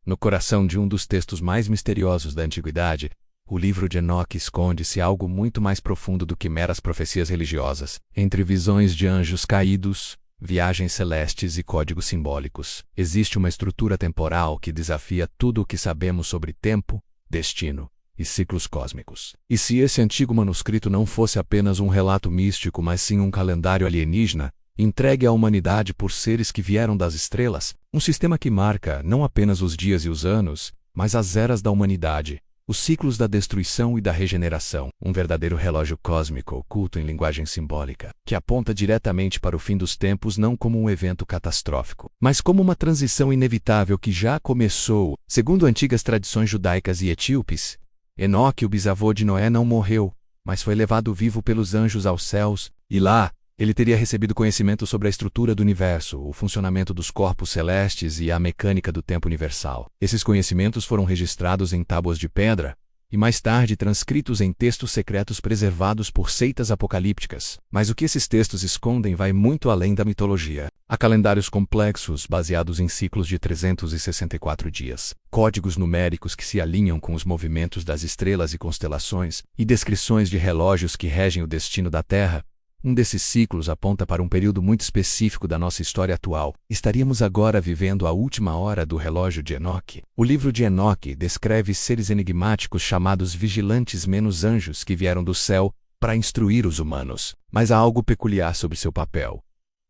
No coração de um dos textos mais misteriosos da antiguidade, o livro de Enoque esconde-se algo muito mais profundo do que meras profecias religiosas. Entre visões de anjos caídos, viagens celestes e códigos simbólicos, existe uma estrutura temporal que desafia tudo o que sabemos sobre tempo, destino e ciclos cósmicos. E se esse antigo manuscrito não fosse apenas um relato místico, mas sim um calendário alienígena, entregue à humanidade por seres que vieram das estrelas, um sistema que marca não apenas os dias e os anos, mas as eras da humanidade, os ciclos da destruição e da regeneração, um verdadeiro relógio cósmico oculto em linguagem simbólica, que aponta diretamente para o fim dos tempos não como um evento catastrófico, mas como uma transição inevitável que já começou. Segundo antigas tradições judaicas e etíopes, Enoque, o bisavô de Noé, não morreu, mas foi levado vivo pelos anjos aos céus, e lá, ele teria recebido conhecimento sobre a estrutura do universo, o funcionamento dos corpos celestes e a mecânica do tempo universal. Esses conhecimentos foram registrados em tábuas de pedra e mais tarde transcritos em textos secretos preservados por seitas apocalípticas. Mas o que esses textos escondem vai muito além da mitologia. Há calendários complexos baseados em ciclos de 364 dias, códigos numéricos que se alinham com os movimentos das estrelas e constelações, e descrições de relógios que regem o destino da Terra. Um desses ciclos aponta para um período muito específico da nossa história atual. Estaríamos agora vivendo a última hora do relógio de Enoque. O livro de Enoque descreve seres enigmáticos chamados vigilantes menos anjos que vieram do céu para instruir os humanos. Mas há algo peculiar sobre seu papel.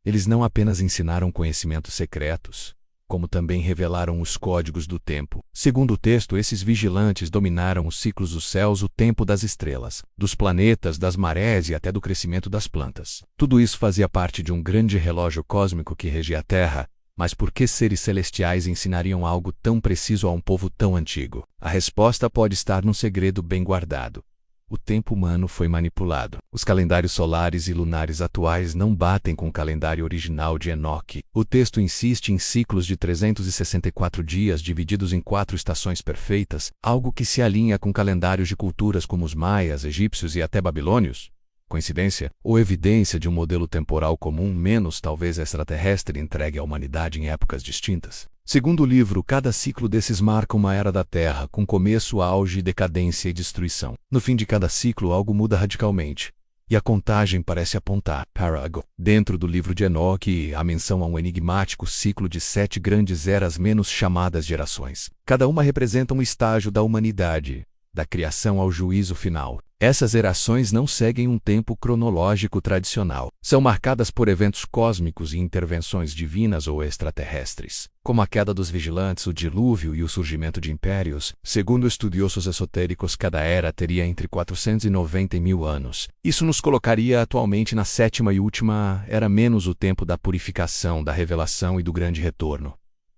Eles não apenas ensinaram conhecimentos secretos, como também revelaram os códigos do tempo. Segundo o texto, esses vigilantes dominaram os ciclos dos céus, o tempo das estrelas, dos planetas, das marés e até do crescimento das plantas. Tudo isso fazia parte de um grande relógio cósmico que regia a Terra. Mas por que seres celestiais ensinariam algo tão preciso a um povo tão antigo? A resposta pode estar num segredo bem guardado. O tempo humano foi manipulado. Os calendários solares e lunares atuais não batem com o calendário original de Enoque. O texto insiste em ciclos de 364 dias divididos em 4 estações perfeitas, algo que se alinha com calendários de culturas como os maias, egípcios e até babilônios. Coincidência? Ou evidência de um modelo temporal comum menos talvez extraterrestre entregue à humanidade em épocas distintas? Segundo o livro, cada ciclo desses marca uma era da Terra, com começo, auge, decadência e destruição. No fim de cada ciclo, algo muda radicalmente. E a contagem parece apontar Paragon. Dentro do livro de Enoque, há menção a um enigmático ciclo de 7 grandes eras menos chamadas gerações. Cada uma representa um estágio da humanidade, da criação ao juízo final. Essas gerações não seguem um tempo cronológico tradicional. São marcadas por eventos cósmicos e intervenções divinas ou extraterrestres, como a queda dos vigilantes, o dilúvio e o surgimento de impérios. Segundo estudiosos esotéricos, cada era teria entre 490 e 1000 anos. Isso nos colocaria atualmente na 7ª e última era, menos o tempo da purificação, da revelação e do grande retorno.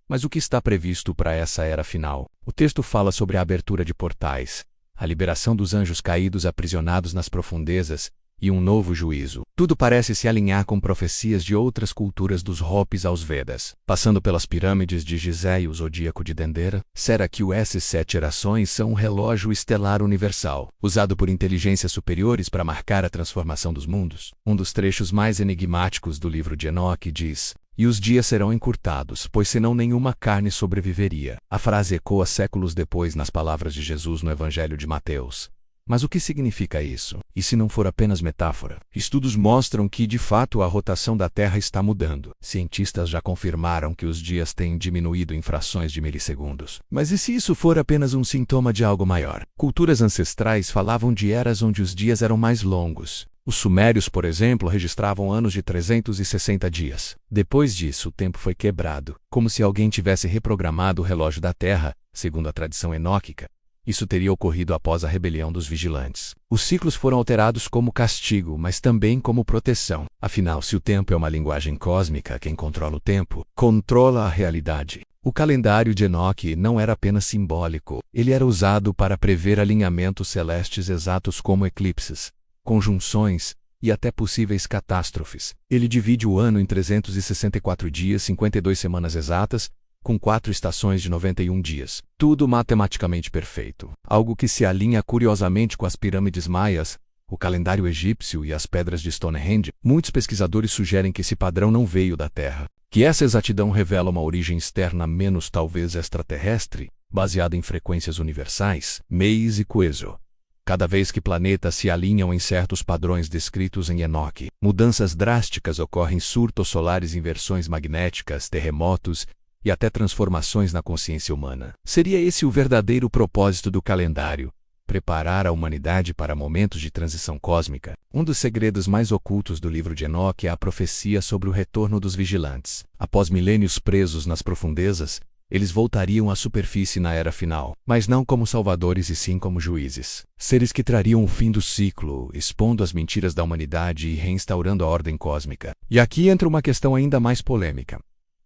Mas o que está previsto para essa era final? O texto fala sobre a abertura de portais, a liberação dos anjos caídos aprisionados nas profundezas e um novo juízo. Tudo parece se alinhar com profecias de outras culturas, dos Hopis aos Vedas, passando pelas pirâmides de Gizé e o zodíaco de Dendera. Será que essas 7 gerações são um relógio estelar universal, usado por inteligências superiores para marcar a transformação dos mundos? Um dos trechos mais enigmáticos do livro de Enoque diz: "E os dias serão encurtados, pois senão nenhuma carne sobreviveria." A frase ecoa séculos depois nas palavras de Jesus no Evangelho de Mateus. Mas o que significa isso? E se não for apenas metáfora? Estudos mostram que, de fato, a rotação da Terra está mudando. Cientistas já confirmaram que os dias têm diminuído em frações de milissegundos. Mas e se isso for apenas um sintoma de algo maior? Culturas ancestrais falavam de eras onde os dias eram mais longos. Os sumérios, por exemplo, registravam anos de 360 dias. Depois disso, o tempo foi quebrado, como se alguém tivesse reprogramado o relógio da Terra, segundo a tradição enóquica. Isso teria ocorrido após a rebelião dos vigilantes. Os ciclos foram alterados como castigo, mas também como proteção. Afinal, se o tempo é uma linguagem cósmica, quem controla o tempo, controla a realidade. O calendário de Enoque não era apenas simbólico, ele era usado para prever alinhamentos celestes exatos como eclipses, conjunções e até possíveis catástrofes. Ele divide o ano em 364 dias, 52 semanas exatas, com 4 estações de 91 dias. Tudo matematicamente perfeito. Algo que se alinha curiosamente com as pirâmides maias, o calendário egípcio e as pedras de Stonehenge. Muitos pesquisadores sugerem que esse padrão não veio da Terra. Que essa exatidão revela uma origem externa menos talvez extraterrestre, baseada em frequências universais, MEIS e Coeso. Cada vez que planetas se alinham em certos padrões descritos em Enoque, mudanças drásticas ocorrem, surtos solares, inversões magnéticas, terremotos e até transformações na consciência humana. Seria esse o verdadeiro propósito do calendário: preparar a humanidade para momentos de transição cósmica. Um dos segredos mais ocultos do livro de Enoque é a profecia sobre o retorno dos vigilantes. Após milênios presos nas profundezas, eles voltariam à superfície na era final, mas não como salvadores e sim como juízes. Seres que trariam o fim do ciclo, expondo as mentiras da humanidade e reinstaurando a ordem cósmica. E aqui entra uma questão ainda mais polêmica.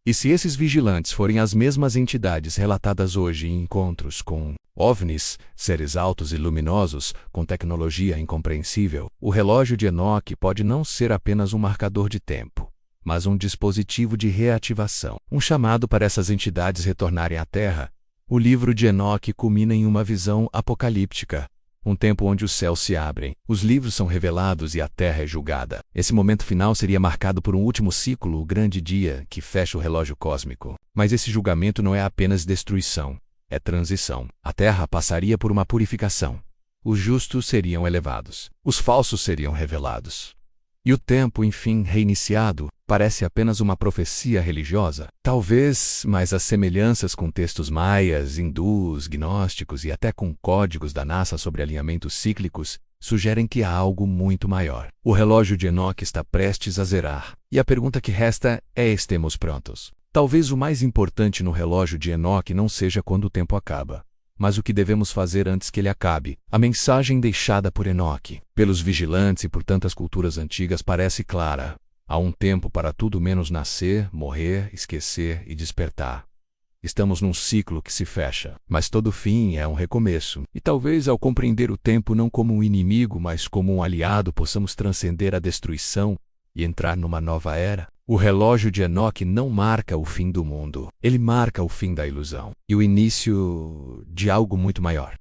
E se esses vigilantes forem as mesmas entidades relatadas hoje em encontros com OVNIs, seres altos e luminosos, com tecnologia incompreensível, o relógio de Enoque pode não ser apenas um marcador de tempo, mas um dispositivo de reativação, um chamado para essas entidades retornarem à Terra. O livro de Enoque culmina em uma visão apocalíptica, um tempo onde os céus se abrem, os livros são revelados e a Terra é julgada. Esse momento final seria marcado por um último ciclo, o grande dia, que fecha o relógio cósmico. Mas esse julgamento não é apenas destruição, é transição. A Terra passaria por uma purificação. Os justos seriam elevados, os falsos seriam revelados. E o tempo, enfim, reiniciado, parece apenas uma profecia religiosa. Talvez, mas as semelhanças com textos maias, hindus, gnósticos e até com códigos da NASA sobre alinhamentos cíclicos sugerem que há algo muito maior. O relógio de Enoque está prestes a zerar, e a pergunta que resta é: estemos prontos? Talvez o mais importante no relógio de Enoque não seja quando o tempo acaba, mas o que devemos fazer antes que ele acabe. A mensagem deixada por Enoque, pelos vigilantes e por tantas culturas antigas parece clara. Há um tempo para tudo menos nascer, morrer, esquecer e despertar. Estamos num ciclo que se fecha, mas todo fim é um recomeço. E talvez ao compreender o tempo não como um inimigo, mas como um aliado, possamos transcender a destruição e entrar numa nova era. O relógio de Enoque não marca o fim do mundo. Ele marca o fim da ilusão e o início de algo muito maior.